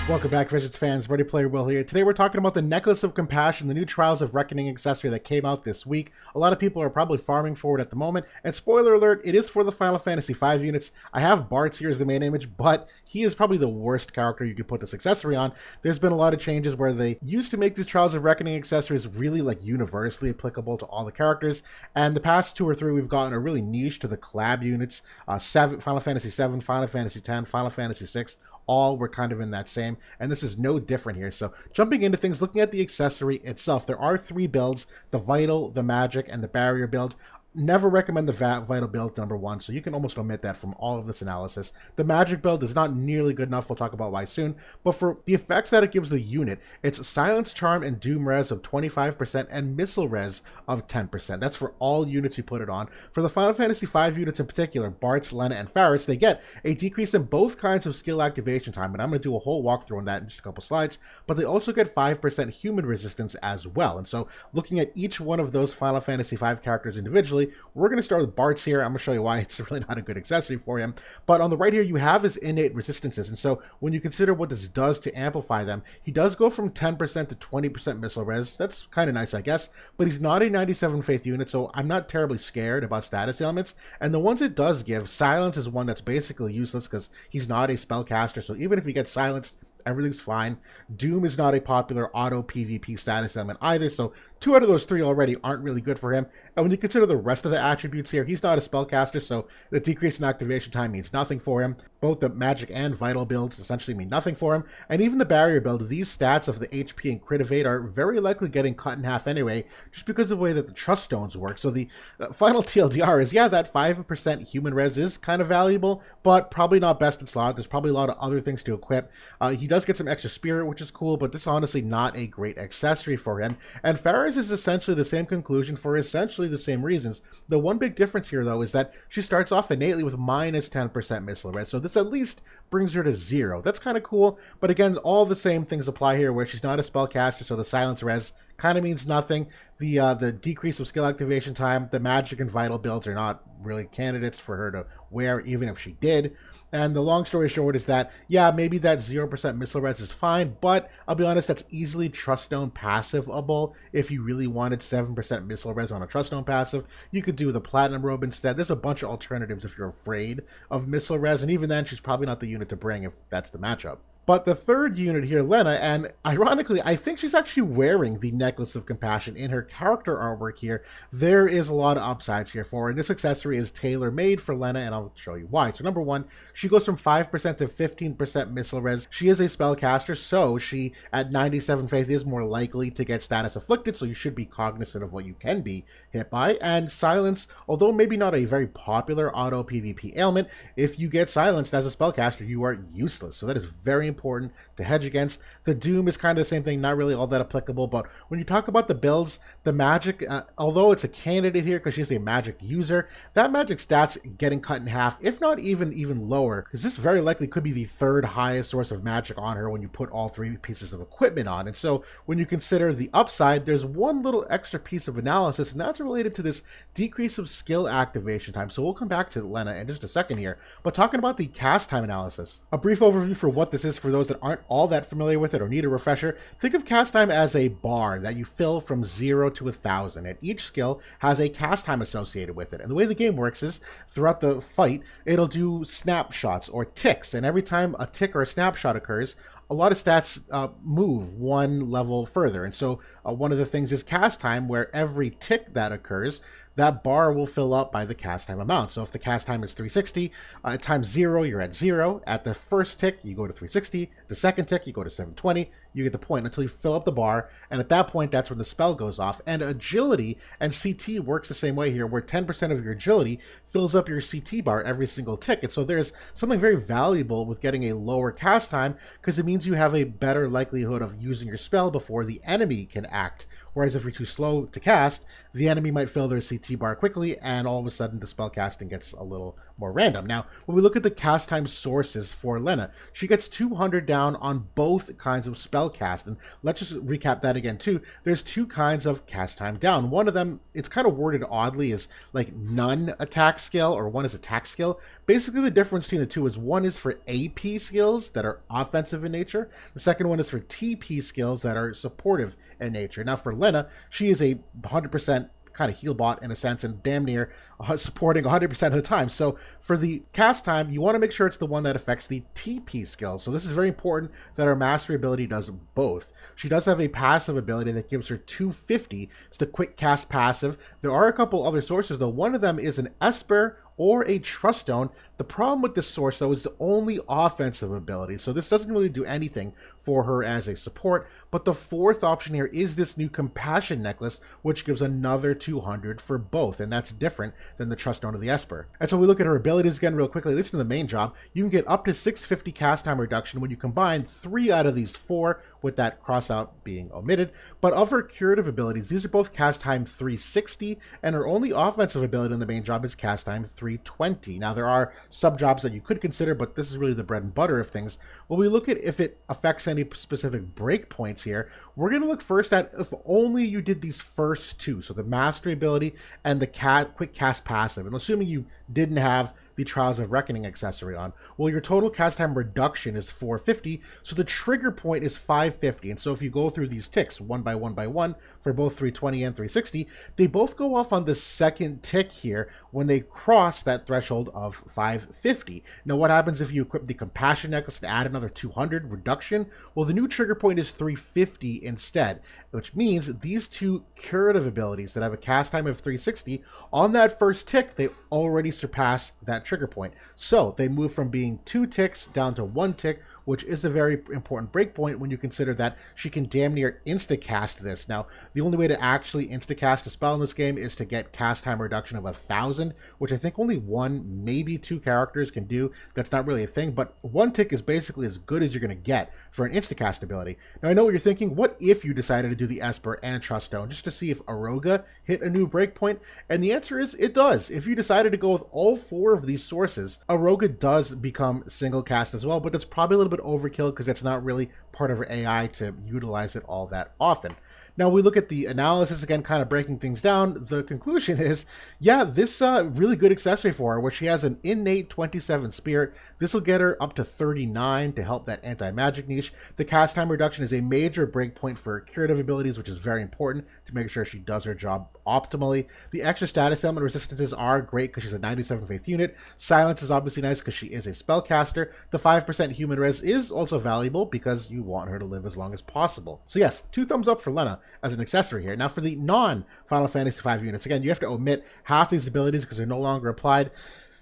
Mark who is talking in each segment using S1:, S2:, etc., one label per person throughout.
S1: Welcome back, Visions fans. Ready Player Will here. Today we're talking about the Necklace of Compassion, the new Trials of Reckoning accessory that came out this week. A lot of people are probably farming for it at the moment, and spoiler alert, it is for the Final Fantasy V units. I have Barts here as the main image, but he is probably the worst character you could put this accessory on. There's been a lot of changes where they used to make these Trials of Reckoning accessories really universally applicable to all the characters, and the past 2 or 3 we've gotten are really niche to the collab units. Final Fantasy VII, Final Fantasy X, Final Fantasy VI, all were kind of in that same, and this is no different here. So jumping into things, looking at the accessory itself, there are 3 builds: the Vital, the Magic, and the Barrier build. Never recommend the Vital build #1, so you can almost omit that from all of this analysis. The Magic build is not nearly good enough, we'll talk about why soon, but for the effects that it gives the unit, it's Silence Charm and Doom Res of 25% and Missile Res of 10%. That's for all units you put it on. For the Final Fantasy V units in particular, Barts, Lena, and Ferris, they get a decrease in both kinds of skill activation time, and I'm going to do a whole walkthrough on that in just a couple slides, but they also get 5% human resistance as well. And so looking at each one of those Final Fantasy V characters individually, we're going to start with Barts here. I'm going to show you why it's really not a good accessory for him. But on the right here, you have his innate resistances. And so when you consider what this does to amplify them, he does go from 10% to 20% missile res. That's kind of nice, I guess. But he's not a 97 faith unit, so I'm not terribly scared about status ailments. And the ones it does give, Silence is one that's basically useless because he's not a spellcaster. So even if he gets silenced, everything's fine. Doom is not a popular auto PvP status element either, so 2 out of those 3 already aren't really good for him. And when you consider the rest of the attributes here, he's not a spellcaster, so the decrease in activation time means nothing for him. Both the Magic and Vital builds essentially mean nothing for him. And even the Barrier build, these stats of the HP and crit evade are very likely getting cut in half anyway, just because of the way that the Trust Stones work. So the final TLDR is, yeah, that 5% human res is kind of valuable, but probably not best in slot. There's probably a lot of other things to equip. He does get some extra spirit, which is cool, but this is honestly not a great accessory for him. And Ferris is essentially the same conclusion for essentially the same reasons. The one big difference here, though, is that she starts off innately with minus 10% missile res, so this at least brings her to 0. That's kind of cool, but again, all the same things apply here, where she's not a spellcaster, so the silence res kind of means nothing. The decrease of skill activation time, the Magic and Vital builds are not really candidates for her to wear, even if she did. And the long story short is that, yeah, maybe that 0% missile res is fine, but I'll be honest, that's easily Trust Stone passiveable. If you really wanted 7% missile res on a Trust Stone passive, you could do the Platinum Robe instead. There's a bunch of alternatives if you're afraid of missile res, and even then, she's probably not the unit to bring if that's the matchup. But the third unit here, Lena, and ironically, I think she's actually wearing the Necklace of Compassion in her character artwork here. There is a lot of upsides here for her, and this accessory is tailor-made for Lena, and I'll show you why. So number 1, she goes from 5% to 15% missile res. She is a spellcaster, so she, at 97 faith, is more likely to get status afflicted, so you should be cognizant of what you can be hit by. And silence, although maybe not a very popular auto PvP ailment, if you get silenced as a spellcaster, you are useless. So that is very important to hedge against. The Doom is kind of the same thing, not really all that applicable, but when you talk about the builds, the Magic, although it's a candidate here because she's a Magic user, that Magic stats getting cut in half, if not even lower, because this very likely could be the 3rd highest source of Magic on her when you put all 3 pieces of equipment on. And so when you consider the upside, there's one little extra piece of analysis, and that's related to this decrease of skill activation time. So we'll come back to Lena in just a second here, but talking about the cast time analysis, a brief overview for what this is for those that aren't all that familiar with it or need a refresher. Think of cast time as a bar that you fill from 0 to 1,000, and each skill has a cast time associated with it. And the way the game works is, throughout the fight, it'll do snapshots or ticks, and every time a tick or a snapshot occurs, a lot of stats move one level further. And so one of the things is cast time, where every tick that occurs, that bar will fill up by the cast time amount. So if the cast time is 360, at times 0, you're at 0. At the first tick, you go to 360. The second tick, you go to 720. You get the point until you fill up the bar, and at that point, that's when the spell goes off. And agility and CT works the same way here, where 10% of your agility fills up your CT bar every single tick. And so there's something very valuable with getting a lower cast time, because it means you have a better likelihood of using your spell before the enemy can act. Whereas if you're too slow to cast, the enemy might fill their CT bar quickly, and all of a sudden the spell casting gets a little more random. Now, when we look at the cast time sources for Lena, she gets 200 down on both kinds of spell spell cast. And let's just recap that again too. There's two kinds of cast time down. One of them, it's kind of worded oddly, is like none attack skill, or one is attack skill. Basically the difference between the two is one is for AP skills that are offensive in nature. The second one is for TP skills that are supportive in nature. Now for Lena, she is a 100% kind of heal bot in a sense, and damn near supporting 100% of the time. So for the cast time, you want to make sure it's the one that affects the TP skill. So this is very important that our mastery ability does both. She does have a passive ability that gives her 250. It's the quick cast passive. There are a couple other sources though. One of them is an Esper or a Trust Stone. The problem with this source, though, is the only offensive ability, so this doesn't really do anything for her as a support. But the fourth option here is this new Compassion Necklace, which gives another 200 for both, and that's different than the Trust Stone or the Esper. And so we look at her abilities again real quickly. Listen to the main job. You can get up to 650 cast time reduction when you combine 3 out of these 4, with that cross out being omitted. But of her curative abilities, these are both cast time 360, and her only offensive ability in the main job is cast time 320. Now there are sub jobs that you could consider, but this is really the bread and butter of things. When we look at if it affects any specific breakpoints here, we're going to look first at if only you did these first two, so the mastery ability and the quick cast passive. And assuming you didn't have the Trials of Reckoning accessory on, well, your total cast time reduction is 450, so the trigger point is 550. And so if you go through these ticks one by one for both 320 and 360, they both go off on the second tick here when they cross that threshold of 550. Now what happens if you equip the Compassion Necklace to add another 200 reduction? Well, the new trigger point is 350 instead, which means these two curative abilities that have a cast time of 360, on that first tick, they already surpass that trigger point. So they move from being 2 ticks down to 1 tick, which is a very important breakpoint when you consider that she can damn near insta-cast this. Now, the only way to actually insta-cast a spell in this game is to get cast time reduction of 1,000, which I think only 1, maybe 2 characters can do. That's not really a thing, but 1 tick is basically as good as you're going to get for an insta-cast ability. Now, I know what you're thinking. What if you decided to do the Esper and Trust Stone just to see if Aroga hit a new breakpoint? And the answer is it does. If you decided to go with all 4 of these sources, Aroga does become single cast as well, but that's probably a little bit overkill because it's not really part of her AI to utilize it all that often. Now we look at the analysis again, kind of breaking things down. The conclusion is, yeah, this really good accessory for her, where she has an innate 27 spirit. This will get her up to 39 to help that anti-magic niche. The cast time reduction is a major breakpoint for curative abilities, which is very important to make sure she does her job optimally. The extra status element resistances are great because she's a 97 faith unit. Silence is obviously nice because she is a spellcaster. The 5% human res is also valuable because you want her to live as long as possible. So yes, 2 thumbs up for Lena as an accessory here. Now for the non-Final Fantasy V units, again, you have to omit half these abilities because they're no longer applied.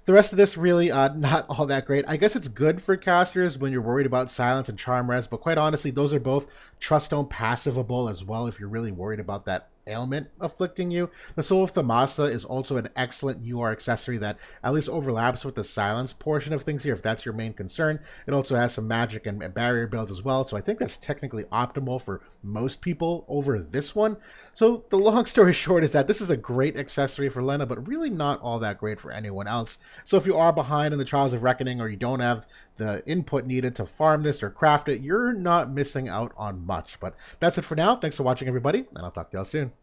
S1: The rest of this really not all that great. I guess it's good for casters when you're worried about silence and charm res, but quite honestly, those are both Trust Stone passivable as well if you're really worried about that ailment afflicting you. The Soul of Thamasa is also an excellent UR accessory that at least overlaps with the silence portion of things here, if that's your main concern. It also has some magic and barrier builds as well, so I think that's technically optimal for most people over this one. So the long story short is that this is a great accessory for Lena, but really not all that great for anyone else. So if you are behind in the Trials of Reckoning, or you don't have the input needed to farm this or craft it, you're not missing out on much. But that's it for now. Thanks for watching, everybody, and I'll talk to y'all soon.